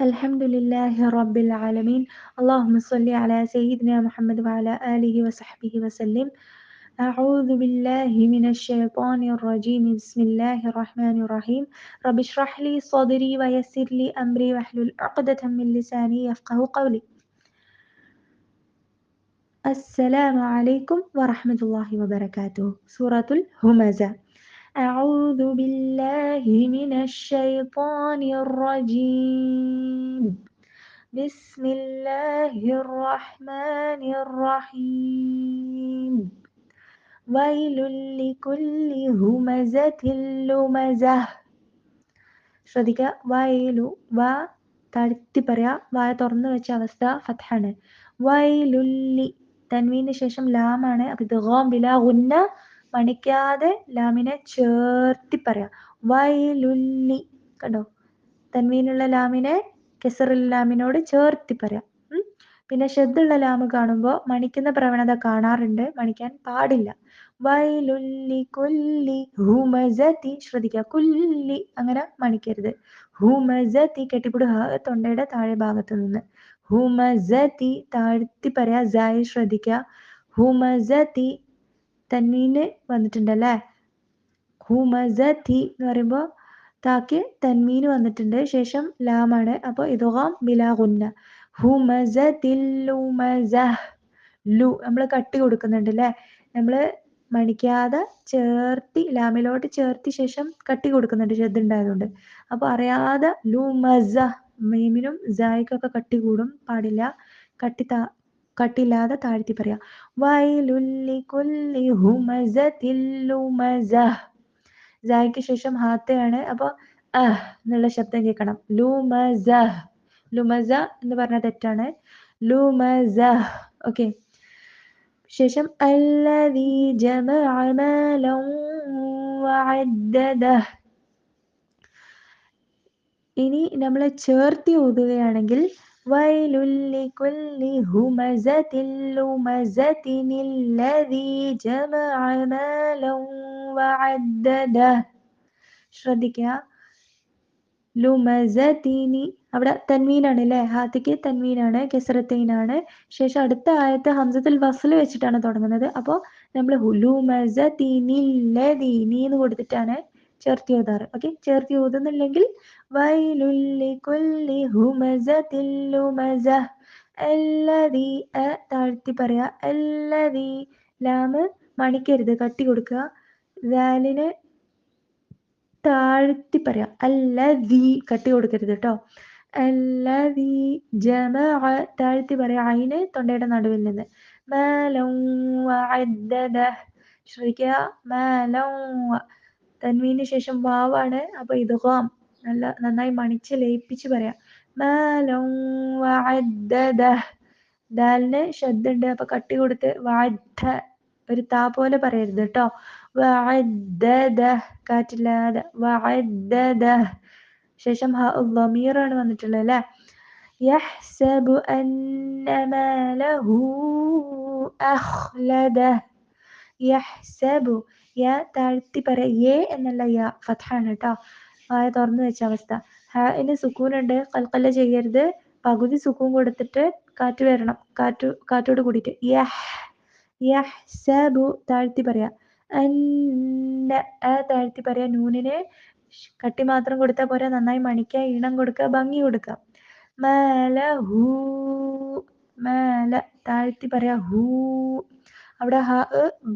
الحمد لله رب العالمين. اللهم صل على سيدنا محمد وعلى آله وصحبه وسلم. أعوذ بالله من الشيطان الرجيم. بسم الله الرحمن الرحيم. رب اشرح لي صدري ويسر لي أمري واحلل عقدة من لساني يفقه قولي. السلام عليكم ورحمة الله وبركاته. سورة الهمزة. أعوذ بالله من الشيطان الرجيم. بسم الله الرحمن الرحيم. ويل لكل همزة لمزة. ശ്രദ്ധിക്കുക. വയലു വ താഴ്ത്തി പറയാ. വായ തുറന്നു വെച്ച അവസ്ഥ ഫത്ഹാണ്. വയലുല്ലി തൻവീന് ശേഷം ലാമാണ്. അപ്പൊ ഇത് ഗോം ബിലാ ഗുന്ന മണിക്കാതെ ലാമിനെ ചേർത്തി പറയാ. വയലുല്ലി കണ്ടോ, തൻവീനുള്ള ലാമിനെ കെസറുള്ള ലാമിനോട് ചേർത്തി പറയാം. പിന്നെ ഷദ്ദുള്ള ലാമ് കാണുമ്പോൾ മണിക്കുന്ന പ്രവണത കാണാറുണ്ട്, മണിക്കാൻ പാടില്ല. വൈലുല്ലി കുല്ലി ഹുമസതി. ശ്രദ്ധിക്കുക, കുല്ലി അങ്ങനെ മണിക്കരുത്. ഹുമസതി കെട്ടിപ്പിടുക തൊണ്ടയുടെ താഴെ ഭാഗത്ത് നിന്ന്. ഹുമസതി താഴ്ത്തി പറയാ. സായി ശ്രദ്ധിക്കുക. ഹുമസതി തൻവീന് വന്നിട്ടുണ്ടല്ലേ. ഹുമസതി എന്ന് പറയുമ്പോൾ താക്ക് തൻവീന് വന്നിട്ടുണ്ട്, ശേഷം ലാമാണ്. അപ്പോൾ ഇദ്ഗാം ബിലാ ഗുന്ന. ഹുമസതിൽ ലുമസഹ്. ലു നമ്മൾ കട്ടി കൊടുക്കുന്നുണ്ട് അല്ലേ. നമ്മൾ മണിക്കാതെ ചേർത്തി ലാമിലോട്ട് ചേർത്തി ശേഷം കട്ടി കൊടുക്കുന്നുണ്ട്, ശ്രദ്ധ ഉണ്ടായതുകൊണ്ട്. അപ്പോൾ അറിയാതെ ലുമസ, മീമിനും സായിക്കൊക്കെ കട്ടി കൂടും, പാടില്ല. കട്ടില്ലാതെ താഴ്ത്തി പറയാം. വൈലുല്ലി കുല്ലി ഹുമസതിൽ ലുമസഹ്. സായിക്ക് ശേഷം ഹാത്തയാണ്. അപ്പോൾ എന്നുള്ള ശബ്ദം കേൾക്കണം. ലുമസഹ്. ലുമസ എന്ന് പറഞ്ഞ തെറ്റാണ്. ലുമസഹ്. ഓക്കെ. ശേഷം അല്ലദീ ജമഅ മാലൻ വഅദ്ദദഹ്. ഇനി നമ്മൾ ചേർത്തി ഓതുകയാണെങ്കിൽ വൈലുല്ലി കുല്ലി ഹുമസതിൽ ലുമസതിനില്ലദീ ജമഅ മാലൻ വഅദ്ദദഹ്. ശ്രദ്ധിക്കുക. ലുമസതിനി അവിടെ തൻവീനാണ് അല്ലേ. ഹാത്തിക്ക് തൻവീനാണ്, കെസറത്തൈനാണ്. ശേഷം അടുത്ത ആയത്ത് ഹംസത്തുൽ വസ്ൽ വെച്ചിട്ടാണ് തുടങ്ങുന്നത്. അപ്പോൾ നമ്മൾ ലുമസതിനില്ലദീ എന്ന് കൊടുത്തിട്ടാണ് ചേർത്തി ഓതാറ്. ഓക്കെ. ചേർത്തി ഓതുന്നില്ലെങ്കിൽ വൈലുല്ലി കുല്ലി ഹുമസതിൽ ലുമസഹ്. അല്ലദീ താഴ്ത്തി പറയാ. അല്ലദീ ലാമ് മണിക്കരുത്, കട്ടി കൊടുക്കുക. ദാലിന് താഴ്ത്തി പറയാം. അല്ലദീ കട്ടി കൊടുക്കരുത് കേട്ടോ. അല്ലദീ ജമഅ താഴ്ത്തി പറയാം. ഐന് തൊണ്ടയുടെ നടുവിൽ നിന്ന്. മാലൻ വഅദ്ദദഹ്. ശ്രദ്ധിക്കുക. മാലൻ തൻവീന് ശേഷം വാവാണ്. അപ്പോൾ ഇദ്ഗാം നന്നായി മണിച്ച് ലയിപ്പിച്ച് പറയാം. മാലൻ വഅദ്ദദഹ്. ദാലിന് ശബ്ദമുണ്ട്, അപ്പോൾ കട്ടി കൊടുത്ത് വഅദ്ദ ഒരു താ പോലെ പറയരുത് കേട്ടോ. വഅദ്ദദഹ് കാറ്റില്ലാതെ. വഅദ്ദദഹ്. ശേഷം ളമീറാണ് വന്നിട്ടുള്ളത് അല്ലേ. യഹ്സബു അന്ന മാലഹു അഖ്ലദഹ്. യഹ്സബു യാ താഴ്ത്തി പറയാ. യേ എന്നല്ല യാ, ഫത്ഹാണ് കേട്ടോ. വായ തുറന്നു വെച്ച അവസ്ഥ. ഹാഇന് സുക്കൂനുണ്ട്, ഖൽഖല ചെയ്യരുത്. പകുതി സുക്കൂൻ കൊടുത്തിട്ട് കാറ്റ് വരണം, കാറ്റോട് കൂടിയിട്ട്. യഹ്സബു താഴ്ത്തി പറയാ. അന്ന താഴ്ത്തി പറയാ. നൂനിന് കട്ടി മാത്രം കൊടുത്താൽ പോരാ, നന്നായി മണിക്കുക, ഈണം കൊടുക്കുക, ഭംഗി കൊടുക്കുക. മാലഹു മാല താഴ്ത്തി പറയാ. ഹൂ അവിടെ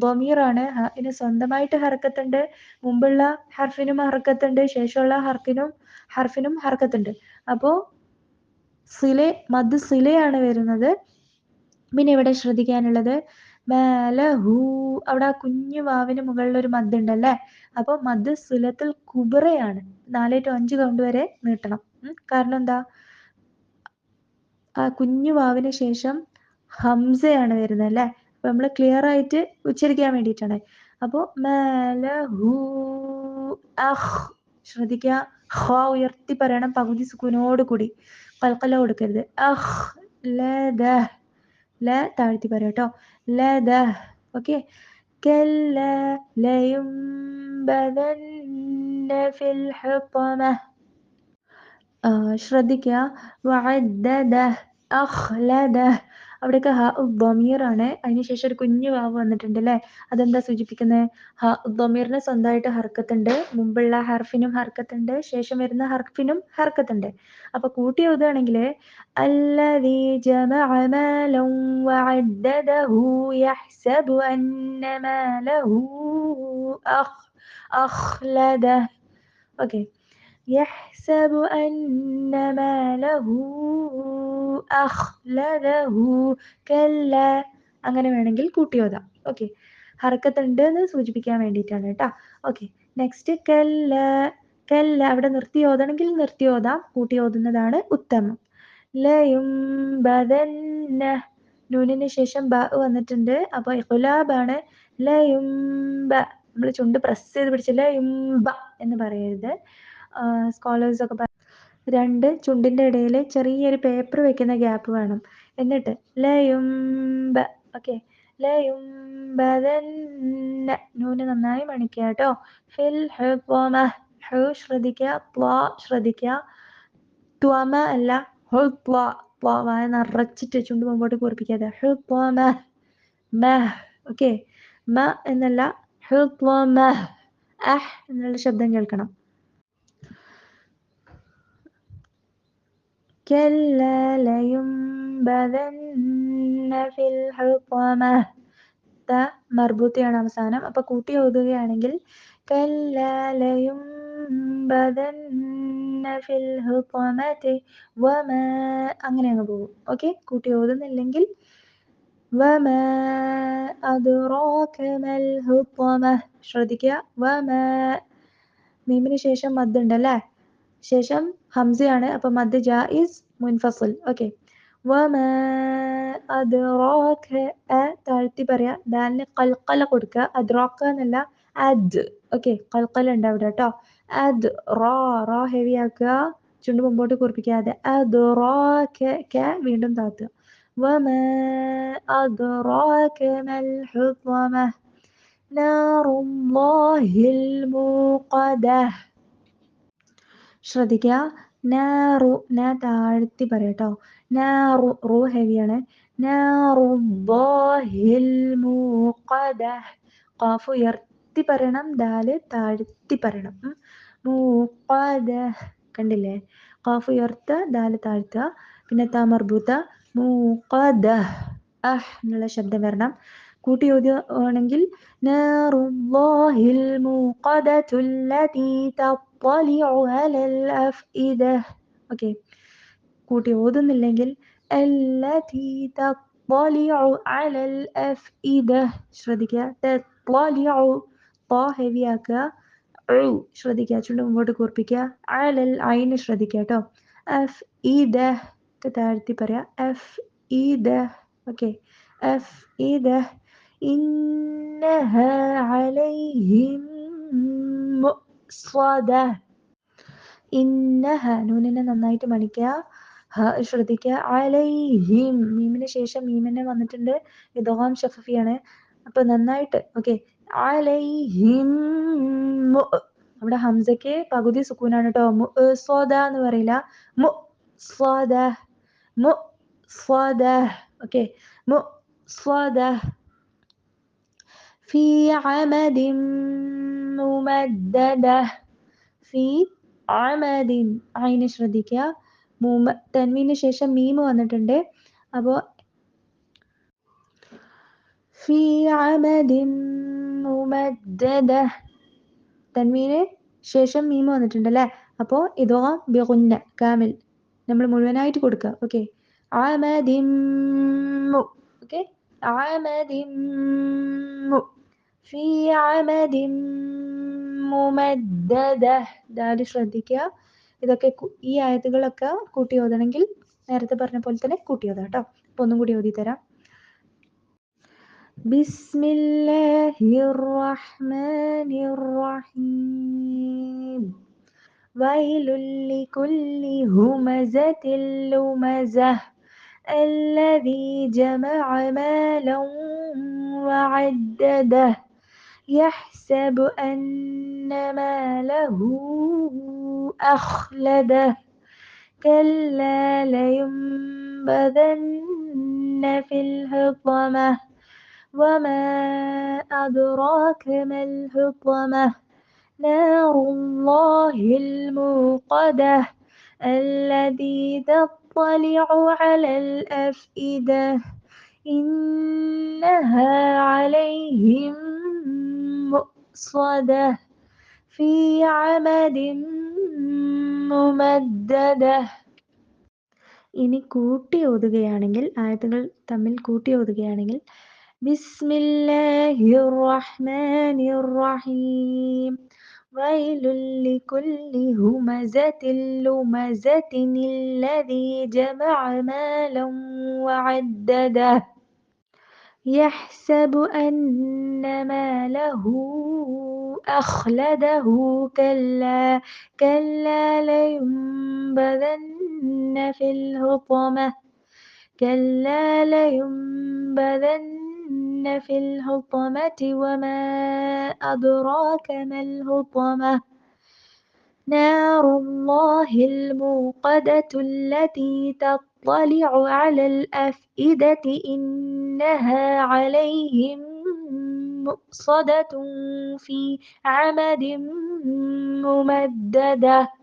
ളമീറാണ്. ഹാഇന് സ്വന്തമായിട്ട് ഹർക്കത്തുണ്ട്, മുമ്പുള്ള ഹർഫിനും ഹർക്കത്തുണ്ട്, ശേഷമുള്ള ഹർഫിനും ഹർക്കത്തുണ്ട്. അപ്പോൾ മദ് സിലയാണ് വരുന്നത്. പിന്നെ ഇവിടെ ശ്രദ്ധിക്കാനുള്ളത് മാലഹു അവിടെ ആ കുഞ്ഞു വാവിന് മുകളിൽ ഒരു മദ് ഉണ്ടല്ലേ. അപ്പോൾ മദ് സിലത്തുൽ കുബ്രയാണ്. 4 to 5 കൗണ്ട് വരെ നീട്ടണം. കാരണം എന്താ, ആ കുഞ്ഞു വാവിന് ശേഷം ഹംസയാണ് വരുന്നത് അല്ലേ. അപ്പൊ നമ്മൾ ക്ലിയർ ആയിട്ട് ഉച്ചരിക്കാൻ വേണ്ടിയിട്ടാണ്. അപ്പോൾ മാലഹു അഹ്. ശ്രദ്ധിക്കുക. ഹ ഉയർത്തി പറയണം, പകുതി സുക്കൂനോട് കൂടി. ഖൽഖല കൊടുക്കരുത്. അഹ് ലദഹ്. ല താഴ്ത്തി പറയാം കേട്ടോ. ലദഹ്. ഓക്കെ. കല്ല ലയുംബദന്ന ഫിൽ ഹുതമ. ശ്രദ്ധിക്കുക. വഅദ്ദദ, അഖ്ലദ, അവിടെയൊക്കെ ഹ ദമീറാണ്. അതിനുശേഷം ഒരു കുഞ്ഞു വാവ് വന്നിട്ടുണ്ട് അല്ലേ? അതെന്താ സൂചിപ്പിക്കുന്നത്? ദമീറിന് സ്വന്തമായിട്ട് ഹർക്കത്തുണ്ട്, മുമ്പുള്ള ഹർഫിനും ഹർക്കത്തുണ്ട്, ശേഷം വരുന്ന ഹർഫിനും ഹർക്കത്തുണ്ട്. അപ്പൊ കൂട്ടി ഓതുകയാണെങ്കിൽ അല്ലദീ ജമഅ മാലൻ വഅദ്ദദഹു യഹ്സബു അന്ന മാലഹു അഖ്ലദ. ഓക്കെ, يحسب أن ماله أخلده كلا. അങ്ങനെ വേണമെങ്കിൽ കൂട്ടി ഓതാം. ഓക്കെ, ഹർക്കത്തുണ്ട് എന്ന് സൂചിപ്പിക്കാൻ വേണ്ടിയിട്ടാണ് കേട്ടോ. ഓക്കെ, നെക്സ്റ്റ് കല്ല. കല്ല അവിടെ നിർത്തി ഓതണമെങ്കിൽ നിർത്തി ഓതാം, കൂട്ടി ഓതുന്നതാണ് ഉത്തമം. ലയുംബദന്ന, നൂനിന് ശേഷം ബ വന്നിട്ടുണ്ട്, അപ്പോൾ ഇഖ്ലാബാണ്. ലയുംബ, നമ്മൾ ചുണ്ട് പ്രസ് ചെയ്ത് പിടിച്ച് ലയുംബ എന്ന് പറയരുത്. സ്കോളേഴ്സ് ഒക്കെ രണ്ട് ചുണ്ടിൻ്റെ ഇടയിൽ ചെറിയൊരു പേപ്പർ വെക്കുന്ന ഗ്യാപ്പ് വേണം. എന്നിട്ട് ലയുംബ. ഓക്കെ, ലയുംബദന്ന, നൂന് നന്നായി മണിക്കുക കേട്ടോ. ഫിൽ ഹുത്വമ, ഹു ശ്രദ്ധിക്കുക, ത്വാ ശ്രദ്ധിക്കുക, ത്വമ അല്ല ഹുത്വ. ത്വ വായ നിറച്ചിട്ട് ചുണ്ട് മുമ്പോട്ട് കൂർപ്പിക്കാതെ ഹുത്വമ മ. ഓക്കെ, മ എന്നല്ല ഹുത്വമ. അഹ് എന്നുള്ള ശബ്ദം കേൾക്കണം. كلا لينبذن في الحطمة. ത മർബൂത്തിയാണ് അവസാനം. അപ്പൊ കൂട്ടി ഓതുകയാണെങ്കിൽ كلا لينبذن في الحطمة وما, അങ്ങനെ അങ്ങ് പോകും. ഓക്കെ, കൂട്ടി ഓതുന്നില്ലെങ്കിൽ وما أدراك ما الحطمة ശ്രദ്ധിക്കുക. وما, മീമിന് ശേഷം മദ് ഉണ്ടല്ലേ, ശേഷം ഹംസയാണ്, അപ്പൊ മദ് ജായിസ് മുൻഫസിൽ. ഓക്കെ, വമാ അദ്റാക, താഴ്ത്തി പറയാ, ദാലിന് ഖൽഖല കൊടുക്കുക, അദ്റാക എന്നല്ല അദ്. ഓക്കെ, ഖൽഖല ഉണ്ട് അവിടെ കേട്ടോ. അദ് റാ, റാ ഹെവി ആക്കുക, ചുണ്ട് മുമ്പോട്ട് കുറിപ്പിക്കാതെ. അദ്റാക, ക വീണ്ടും താത്തുക. വമാ അദ്റാക മൽ ഹുത്വമ നാറുല്ലാഹിൽ മൂഖദ. ശ്രദ്ധിക്കുക, നാറു, നാ താഴ്ത്തി പറയട്ടോ. നാറു, റു ഹെവിയാണ്. നാറുല്ലാഹിൽ മൂഖദ, ഖാഫ് ഉയർത്തി പറയണം, ദാല് താഴ്ത്തി പറയണം. മൂഖദ, കണ്ടില്ലേ? ഖാഫ് ഉയർത്ത, ദാല് താഴ്ത്തുക, പിന്നെ ത മർബൂത്ത, മൂഖദ, അഹ് എന്നുള്ള ശബ്ദം വരണം. കൂട്ടി ഓതുകയാണെങ്കിൽ നാറുല്ലാഹിൽ മൂഖദത്തുല്ലതി തത്വലിഉ അലൽ അഫ്ഇദ. ഓക്കെ, കൂട്ടി ഓതുന്നില്ലെങ്കിൽ അല്ലതി തത്വലിഉ അലൽ അഫ്ഇദ. ശ്രദ്ധിക്കുക, തത്വലിഉ, ത ഹെവി ആക്കുക, ശ്രദ്ധിക്കുക, ചുണ്ട് മുമ്പോട്ട് കൂർപ്പിക്കുക, അലൽ ഐന് ശ്രദ്ധിക്കുക കേട്ടോ. അഫ്ഇദ താഴ്ത്തി പറയാ, അഫ്ഇദ. ഓക്കെ, അഫ്ഇദ ഇന്നഹ അലൈഹിം മുഅ്സദ. ഇന്നഹ, നൂനിനെ നന്നായിട്ട് മണിക്കുക, ശ്രദ്ധിക്കുക. അലൈഹിം, മീമിന് ശേഷം മീമിനെ വന്നിട്ടുണ്ട്, ഇദ്ഗാം ഷഫഫിയാണ്, അപ്പൊ നന്നായിട്ട്. ഓക്കെ, അലൈഹിം, അവിടെ ഹംസക്ക് പകുതി സുക്കൂനാണ് കേട്ടോ. മുഅ്സദ എന്ന് പറയില്ല, മുഅ്സദ, മുഅ്സദ. ഓക്കെ, മുഅ്സദ. ഫീ അമദിൻ മുമദ്ദദ, ഫീ അമദിൻ, ഐന് ശ്രദ്ധിക്കുക, തൻവീന് ശേഷം മീമ് വന്നിട്ടുണ്ട്, അപ്പോൾ ഫീ അമദിൻ മുമദ്ദദ, തൻവീന് ശേഷം മീമ് വന്നിട്ടുണ്ട് അല്ലേ? അപ്പോൾ ഇതോ ബിഗുന്ന കാമിൽ നമ്മൾ മുഴുവനായിട്ട് കൊടുക്കുക. ഓക്കെ, അമദിൻ മു. ഓക്കെ, അമദിൻ മു, ഫീ അമദിൻ മുമദ്ദദ, ദാല് ശ്രദ്ധിക്കുക. ഇതൊക്കെ ഈ ആയത്തുകളൊക്കെ കൂട്ടി ഓതണമെങ്കിൽ നേരത്തെ പറഞ്ഞ പോലെ തന്നെ കൂട്ടി ഓതാം കേട്ടോ. അപ്പൊ ഒന്നും കൂടി ഓതി തരാം. ബിസ്മില്ലാഹിർ റഹ്മാനിർ റഹീം. വൈലുൽ ലികുല്ലി ഹുമസത്തിൽ ലുമസഹ് الذي جمع مالا وعدده يحسب أن ماله أخلده كلا لينبذن في الحطمة وما أدراك ما الحطمة نار الله الموقدة التي تطلع على الأفئدة إنها عليهم مؤصدة في عمد ممددة. ഇനി കൂട്ടി ഓതുകയാണെങ്കിൽ ആയത്തുകൾ തമ്മിൽ കൂട്ടി ഓതുകയാണെങ്കിൽ ബിസ്മില്ലാഹിർ റഹ്മാനിർ റഹീം വൈലുൽ ലികുല്ലി ഹുമസത്തിൻ ലുമസത്തിൻ الذي جمع مالا وعدده يحسب أن ماله أخلده كلا لينبذن في الحطمة وما أدراك ما الحطمة نار الله الموقدة التي تطلع على الأفئدة إنها عليهم مؤصدة في عمد ممددة.